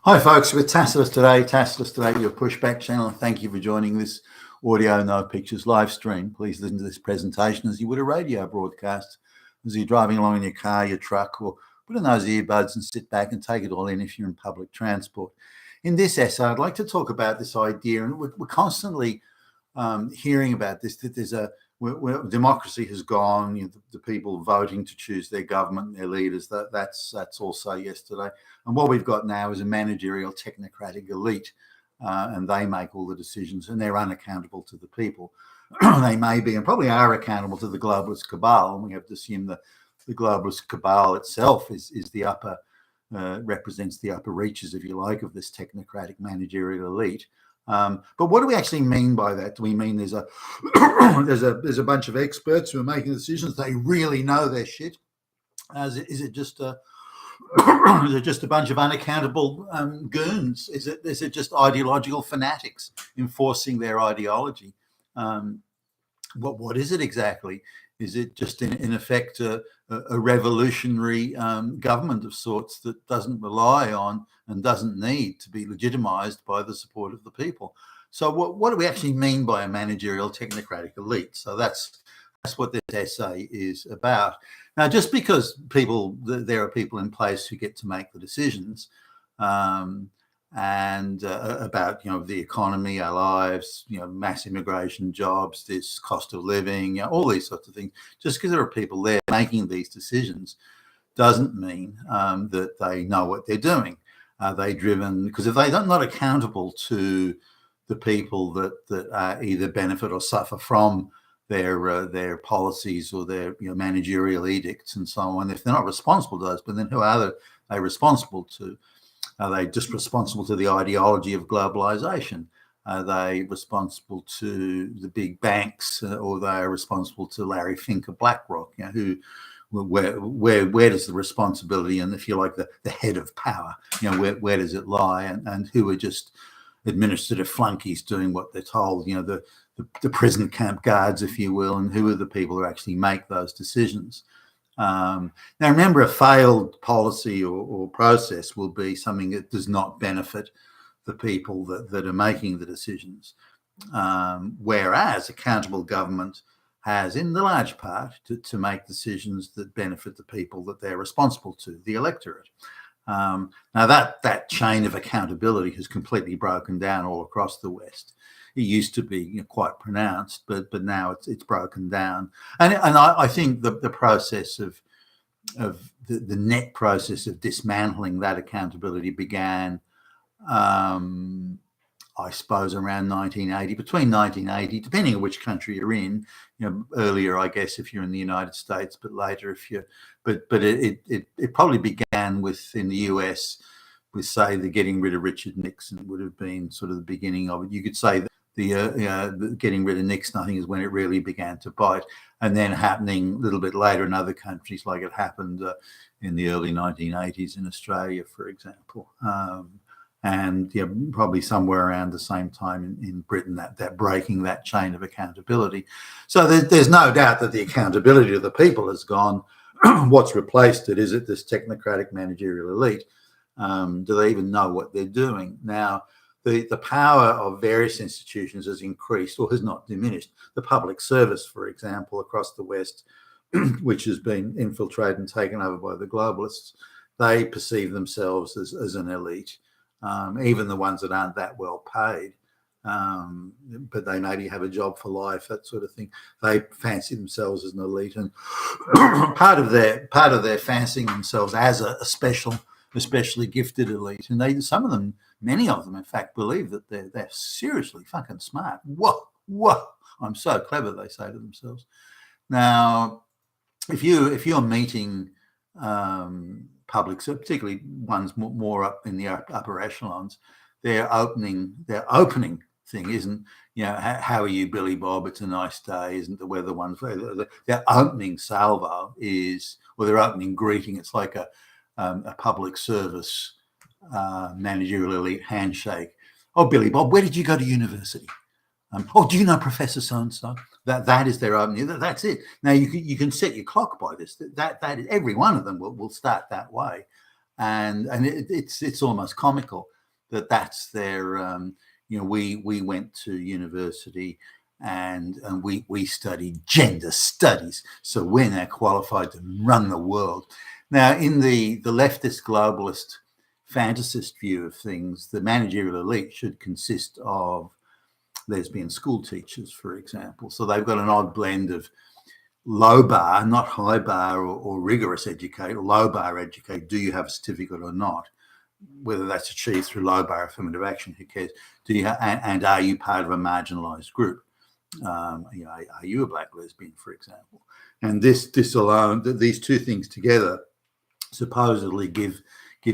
Hi folks, with Tacitus Today, your pushback channel. Thank you for joining this audio, no pictures live stream. Please listen to this presentation as you would a radio broadcast, as you're driving along in your car, your truck, or put in those earbuds and sit back and take it all in if you're in public transport. In this essay, I'd like to talk about this idea, and we're constantly hearing about this, that there's where democracy has gone, the people voting to choose their government and their leaders, that's also yesterday. And what we've got now is a managerial technocratic elite, and they make all the decisions and they're unaccountable to the people. They may be and probably are accountable to the globalist cabal, and we have to assume that the globalist cabal itself is the upper, represents the upper reaches, if you like, of this technocratic managerial elite. But what do we actually mean by that? Do we mean there's a there's a bunch of experts who are making decisions? They really know their shit. Is it just a bunch of unaccountable goons? Is it just ideological fanatics enforcing their ideology? What is it exactly? Is it just in effect a revolutionary government of sorts that doesn't rely on and doesn't need to be legitimized by the support of the people? So what do we actually mean by a managerial technocratic elite? So that's what this essay is about. Now, just because there are people in place who get to make the decisions, and about the economy, our lives, mass immigration, jobs, this cost of living, all these sorts of things. Just because there are people there making these decisions doesn't mean that they know what they're doing. Are they driven? Because if they're not accountable to the people that either benefit or suffer from their policies or their managerial edicts and so on, if they're not responsible to those, but then who are they responsible to? Are they just responsible to the ideology of globalization? Are they responsible to the big banks, or they are responsible to Larry Fink of BlackRock? Where does the responsibility and, if you like, the head of power, where does it lie? And who are just administrative flunkies doing what they're told? The prison camp guards, if you will, and who are the people who actually make those decisions? Now, remember, a failed policy or process will be something that does not benefit the people that are making the decisions, whereas accountable government has, in the large part, to make decisions that benefit the people that they're responsible to, the electorate. Now, that chain of accountability has completely broken down all across the West. It used to be quite pronounced, but now it's broken down. And I think the process of the net process of dismantling that accountability began, I suppose, around 1980, between 1980, depending on which country you're in. Earlier, I guess, if you're in the United States, but later if you're. But it probably began in the US with, say, the getting rid of Richard Nixon would have been sort of the beginning of it. You could say that the getting rid of Nixon, I think, is when it really began to bite, and then happening a little bit later in other countries, like it happened in the early 1980s in Australia, for example, and probably somewhere around the same time in Britain, that breaking that chain of accountability. So there's no doubt that the accountability of the people has gone. What's replaced it? Is it this technocratic managerial elite? Do they even know what they're doing? Now, the power of various institutions has increased or has not diminished. The public service, for example, across the West, which has been infiltrated and taken over by the globalists, they perceive themselves as an elite, even the ones that aren't that well paid, but they maybe have a job for life, that sort of thing. They fancy themselves as an elite, and part of their fancying themselves as a special, especially gifted elite, and many of them, in fact, believe that they're seriously fucking smart. Whoa, I'm so clever, they say to themselves. Now, if you're meeting public, so particularly ones more up in the upper echelons, their opening thing isn't, how are you, Billy Bob? It's a nice day. Isn't the weather wonderful? Their opening salvo is, or their opening greeting, it's like a public service managerial elite handshake. Oh, Billy Bob, where did you go to university? Oh, do you know Professor so-and-so? That is their opening. That's it. Now you can set your clock by this. That every one of them will start that way, and it's almost comical. that's their, we went to university and we studied gender studies, so we're now qualified to run the world. Now, in the leftist globalist fantasist view of things, the managerial elite should consist of lesbian school teachers, for example. So they've got an odd blend of low bar, not high bar or rigorous educate, low bar educate. Do you have a certificate or not? Whether that's achieved through low bar affirmative action, who cares? Do you and are you part of a marginalised group? Are you a black lesbian, for example? And this alone, these two things together, supposedly give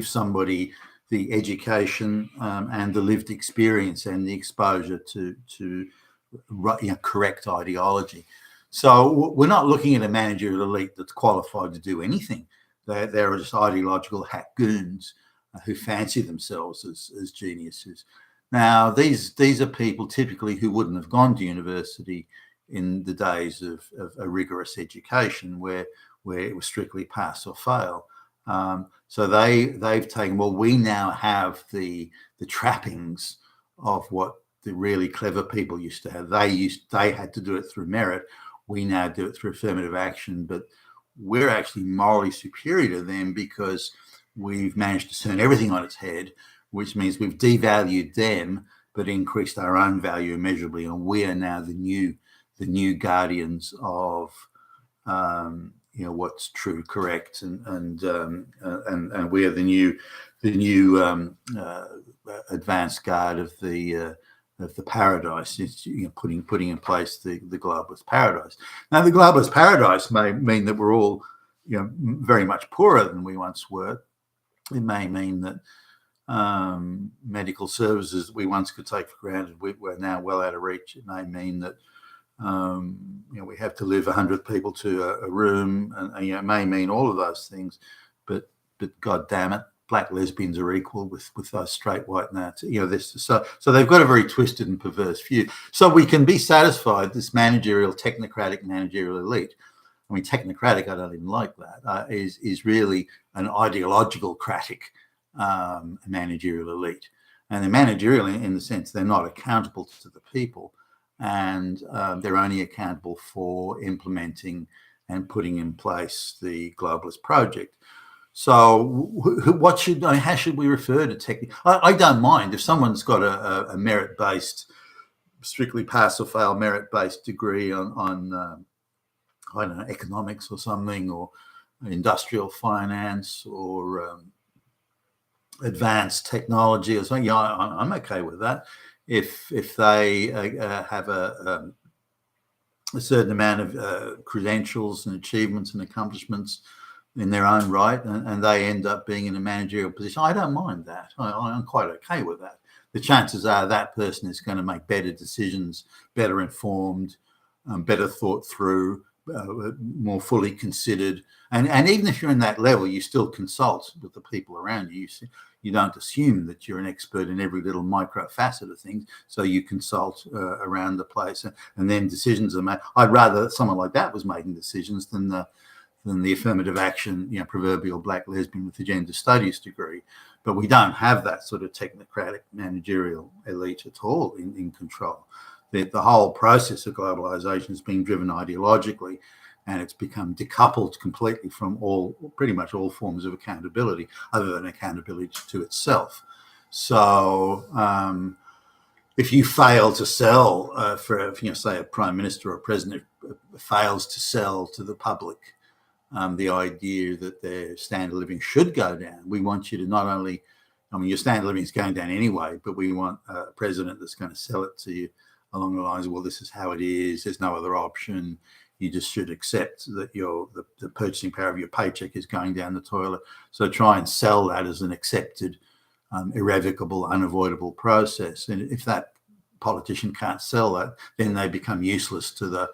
somebody the education and the lived experience and the exposure to correct ideology. So we're not looking at a managerial elite that's qualified to do anything. They're just ideological hack goons who fancy themselves as geniuses. Now, these are people typically who wouldn't have gone to university in the days of a rigorous education where it was strictly pass or fail. So they've taken, well, we now have the trappings of what the really clever people used to have. They had to do it through merit. We now do it through affirmative action, but we're actually morally superior to them because we've managed to turn everything on its head, which means we've devalued them but increased our own value immeasurably, and we are now the new guardians of what's true, correct, and we are the new advanced guard of the paradise. It's, putting in place the globalist paradise. Now, the globalist paradise may mean that we're all very much poorer than we once were. It may mean that medical services that we once could take for granted we're now well out of reach. It may mean that we have to live 100 people to a room, and it may mean all of those things, but God damn it, black lesbians are equal with those straight white nats. So they've got a very twisted and perverse view. So we can be satisfied this technocratic managerial elite. I mean, technocratic, I don't even like that. Is really an ideological cratic managerial elite, and they're managerial in the sense they're not accountable to the people. And they're only accountable for implementing and putting in place the globalist project. So how should we refer to tech? I don't mind if someone's got a merit-based, strictly pass or fail merit-based degree on I don't know, economics or something, or industrial finance, or advanced technology or something. I'm okay with that. If they have a certain amount of credentials and achievements and accomplishments in their own right, and they end up being in a managerial position, I don't mind that. I'm quite okay with that. The chances are that person is going to make better decisions, better informed, better thought through, more fully considered. And even if you're in that level, you still consult with the people around you. You don't assume that you're an expert in every little micro facet of things. So you consult around the place, and then decisions are made. I'd rather that someone like that was making decisions than the affirmative action, proverbial black lesbian with the gender studies degree. But we don't have that sort of technocratic managerial elite at all in control. The whole process of globalization has been driven ideologically, and it's become decoupled completely from pretty much all forms of accountability, other than accountability to itself. So if you fail to sell say a prime minister or a president fails to sell to the public the idea that their standard of living should go down, we want you to not only, your standard of living is going down anyway, but we want a president that's going to sell it to you along the lines of, well, this is how it is, there's no other option, you just should accept that the purchasing power of your paycheck is going down the toilet. So try and sell that as an accepted, irrevocable, unavoidable process. And if that politician can't sell that, then they become useless to the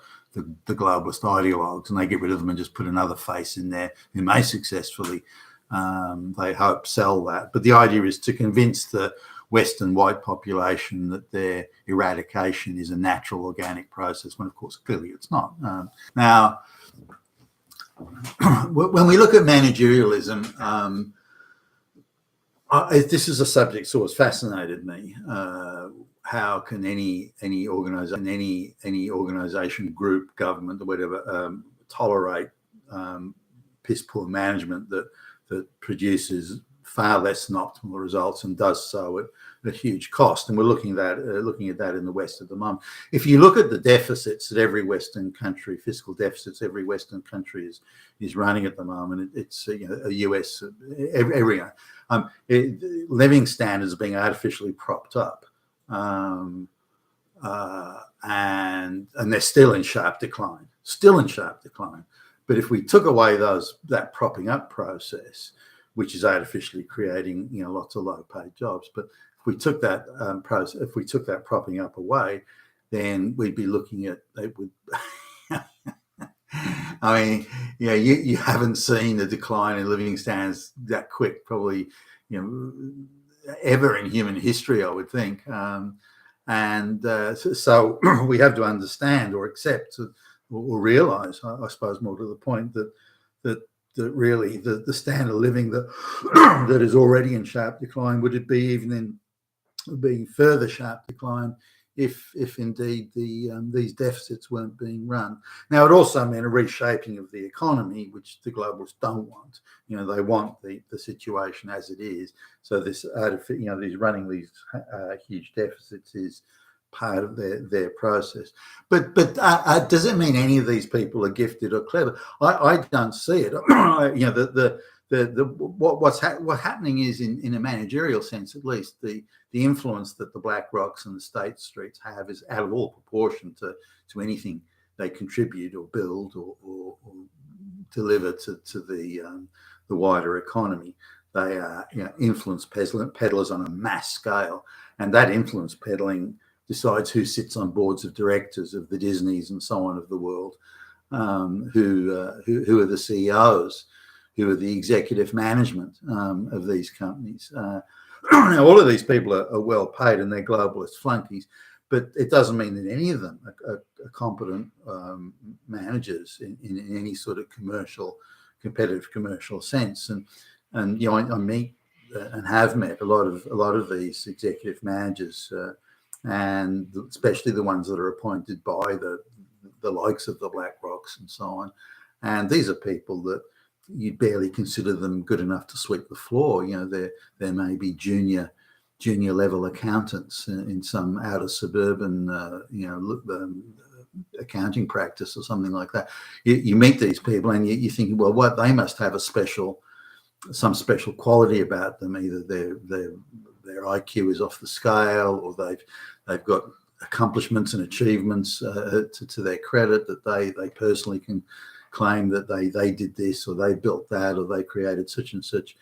globalist ideologues, and they get rid of them and just put another face in there who may successfully, they hope, sell that. But the idea is to convince the Western white population that their eradication is a natural organic process, when of course clearly it's not. Now, when we look at managerialism, This is a subject that's always fascinated me. How can any organization, group, government, or whatever, tolerate piss poor management that produces far less than optimal results and does so at a huge cost? And we're looking at that in the West at the moment. If you look at the deficits that every Western country, fiscal deficits every Western country is running at the moment, it's a US everywhere. Living standards are being artificially propped up, and they're still in sharp decline. But if we took away that propping up process, which is artificially creating lots of low-paid jobs, but if we took that propping up away, then we'd be looking at it would. I mean, you haven't seen the decline in living standards that quick, probably, ever in human history, I would think. So we have to understand or accept or realise, I suppose, more to the point that really the standard of living that is already in sharp decline, would it be even in being further sharp decline if indeed these deficits weren't being run. Now, it also meant a reshaping of the economy, which the globalists don't want. They want the situation as it is. So these running these huge deficits is part of their process. But does it mean any of these people are gifted or clever? I don't see it. What's happening is, in a managerial sense at least, the influence that the BlackRocks and the State Streets have is out of all proportion to anything they contribute or build or deliver to the wider economy. They are influence peddlers on a mass scale, and that influence peddling decides who sits on boards of directors of the Disneys and so on of the world, who are the CEOs, who are the executive management of these companies. Now, all of these people are well paid and they're globalist flunkies, but it doesn't mean that any of them are competent managers in any sort of competitive commercial sense. And I meet and have met a lot of these executive managers, and especially the ones that are appointed by the likes of the BlackRocks and so on. And these are people that you'd barely consider them good enough to sweep the floor. There may be junior level accountants in some outer suburban accounting practice or something like that. You meet these people and you think, well, what they must have some special quality about them. Either their IQ is off the scale, or they've got accomplishments and achievements to their credit that they personally can claim that they did this, or they built that, or they created such and such.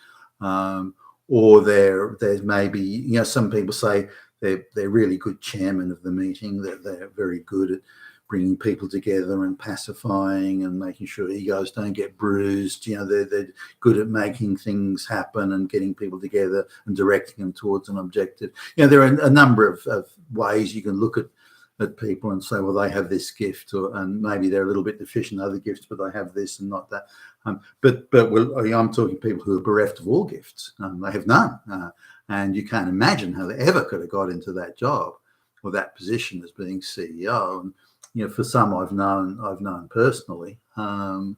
Or there's maybe, some people say they're really good chairmen of the meeting, that they're very good at bringing people together and pacifying and making sure egos don't get bruised. They're good at making things happen and getting people together and directing them towards an objective. There are a number of ways you can look at people and say, well, they have this gift, and maybe they're a little bit deficient in other gifts, but they have this and not that. But I'm talking people who are bereft of all gifts. They have none, and you can't imagine how they ever could have got into that job or that position as being CEO. And for some I've known personally, and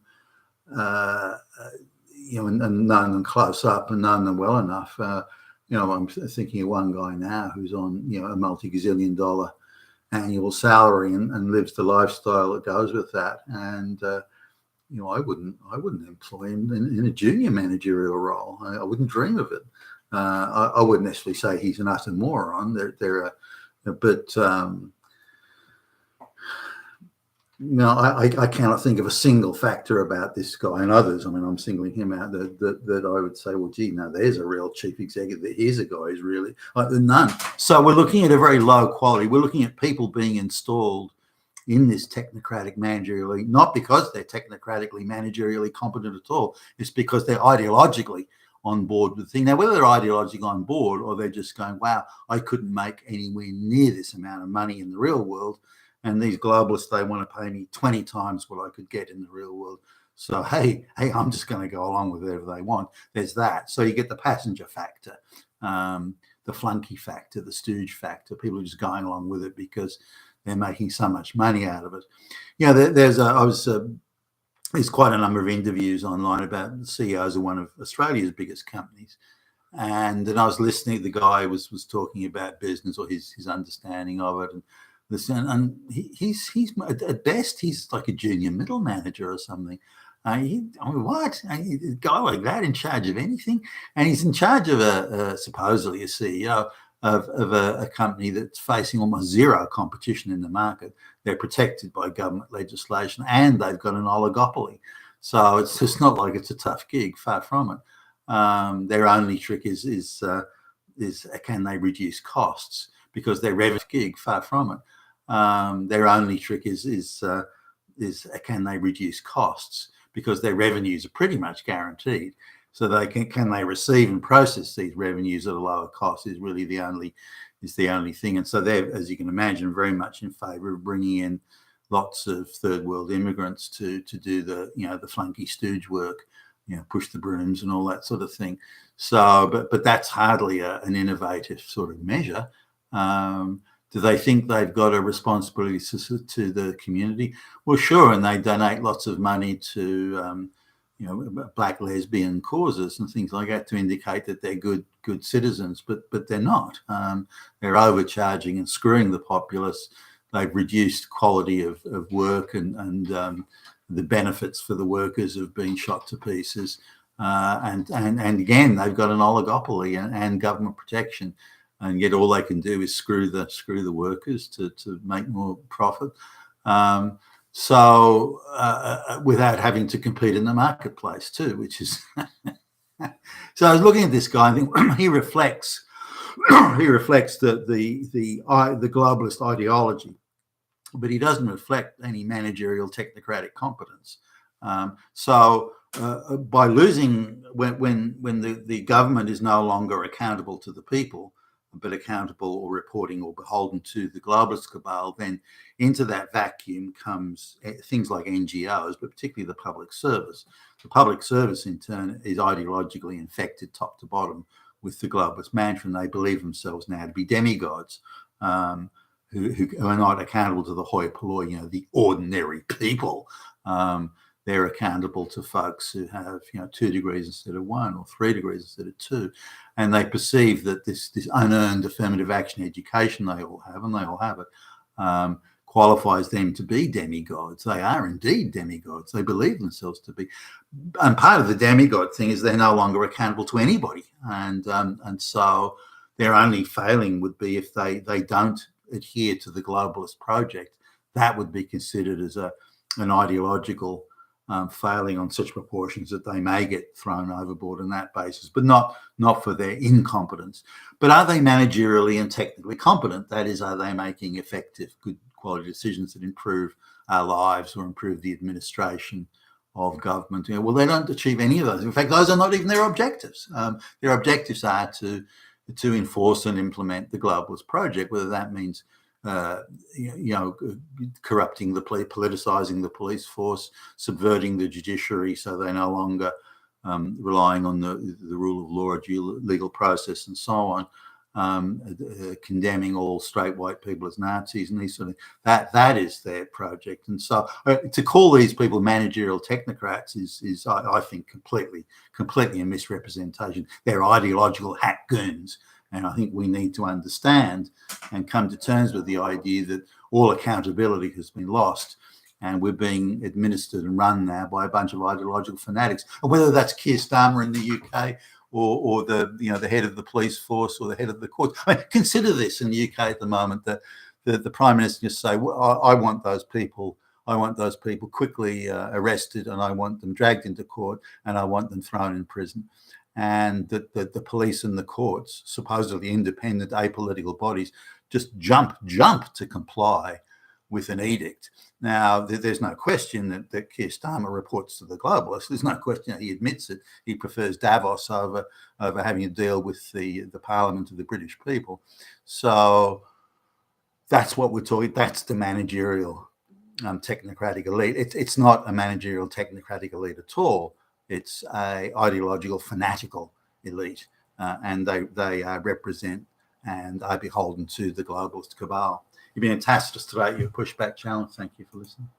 known them close up and known them well enough. I'm thinking of one guy now who's on a multi-gazillion dollar annual salary and lives the lifestyle that goes with that. And I wouldn't employ him in a junior managerial role. I wouldn't dream of it. I wouldn't necessarily say he's an utter moron. I cannot think of a single factor about this guy and others. I mean, I'm singling him out that I would say, well, gee, no, there's a real chief executive. Here's a guy who's really none. So we're looking at a very low quality. We're looking at people being installed in this technocratic managerially, not because they're technocratically managerially competent at all. It's because they're ideologically on board with the thing. Now, whether they're ideologically on board or they're just going, wow, I couldn't make anywhere near this amount of money in the real world, and these globalists, they want to pay me 20 times what I could get in the real world. So, hey, I'm just going to go along with whatever they want. There's that. So you get the passenger factor, the flunky factor, the stooge factor. People are just going along with it because they're making so much money out of it. There's quite a number of interviews online about the CEOs of one of Australia's biggest companies. And then I was listening. The guy was talking about business or his understanding of it, and listen. And he's at best he's like a junior middle manager or something. What? A guy like that in charge of anything, and he's in charge of supposedly a CEO of a company that's facing almost zero competition in the market. They're protected by government legislation, and they've got an oligopoly. So it's just not like it's a tough gig. Far from it. Their only trick is can they reduce costs, because their revenue gig. Far from it. Their only trick is can they reduce costs, because their revenues are pretty much guaranteed. So they can they receive and process these revenues at a lower cost is really the only thing. And so they're, as you can imagine, very much in favour of bringing in lots of third world immigrants to do the flunky stooge work, push the brooms and all that sort of thing. So, but that's hardly an innovative sort of measure. Do they think they've got a responsibility to the community? Well, sure, and they donate lots of money to black lesbian causes and things like that to indicate that they're good citizens, but they're not. They're overcharging and screwing the populace. They've reduced quality of work, and the benefits for the workers have been shot to pieces. And again, they've got an oligopoly and government protection, and yet all they can do is screw the workers to make more profit. So without having to compete in the marketplace too, which is so I was looking at this guy. I think he reflects the globalist ideology, but he doesn't reflect any managerial technocratic competence. So by losing, when the government is no longer accountable to the people, but accountable or reporting or beholden to the globalist cabal, then into that vacuum comes things like NGOs, but particularly the public service. The public service, in turn, is ideologically infected top to bottom with the globalist mantra, and they believe themselves now to be demigods who are not accountable to the hoi polloi, the ordinary people. They're accountable to folks who have 2 degrees instead of 1, or 3 degrees instead of 2, and they perceive that this unearned affirmative action education they all have, and they all have it, qualifies them to be demigods. They are indeed demigods. They believe themselves to be, and part of the demigod thing is they're no longer accountable to anybody, and so their only failing would be if they don't adhere to the globalist project. That would be considered as an ideological failing on such proportions that they may get thrown overboard on that basis, but not for their incompetence. But are they managerially and technically competent? That is, are they making effective, good quality decisions that improve our lives or improve the administration of government? Well, they don't achieve any of those. In fact, those are not even their objectives. Their objectives are to enforce and implement the globalist project, whether that means corrupting the police, politicizing the police force, subverting the judiciary so they're no longer relying on the rule of law or due legal process and so on, condemning all straight white people as Nazis and these sort of things. That is their project. And so to call these people managerial technocrats is I think completely a misrepresentation. They're ideological hack goons. And I think we need to understand and come to terms with the idea that all accountability has been lost, and we're being administered and run now by a bunch of ideological fanatics. And whether that's Keir Starmer in the UK or the head of the police force or the head of the courts. I mean, consider this in the UK at the moment, that the Prime Minister just say, well, I want those people quickly arrested, and I want them dragged into court, and I want them thrown in prison. And that the police and the courts, supposedly independent, apolitical bodies, just jump to comply with an edict. Now, there's no question that Keir Starmer reports to the globalists. There's no question that he admits it. He prefers Davos over having to deal with the Parliament of the British people. So that's what we're talking. That's the managerial technocratic elite. It's not a managerial technocratic elite at all. It's a ideological fanatical elite, and they represent and are beholden to the globalist cabal. You've been a tacitus today. Your pushback challenge. Thank you for listening.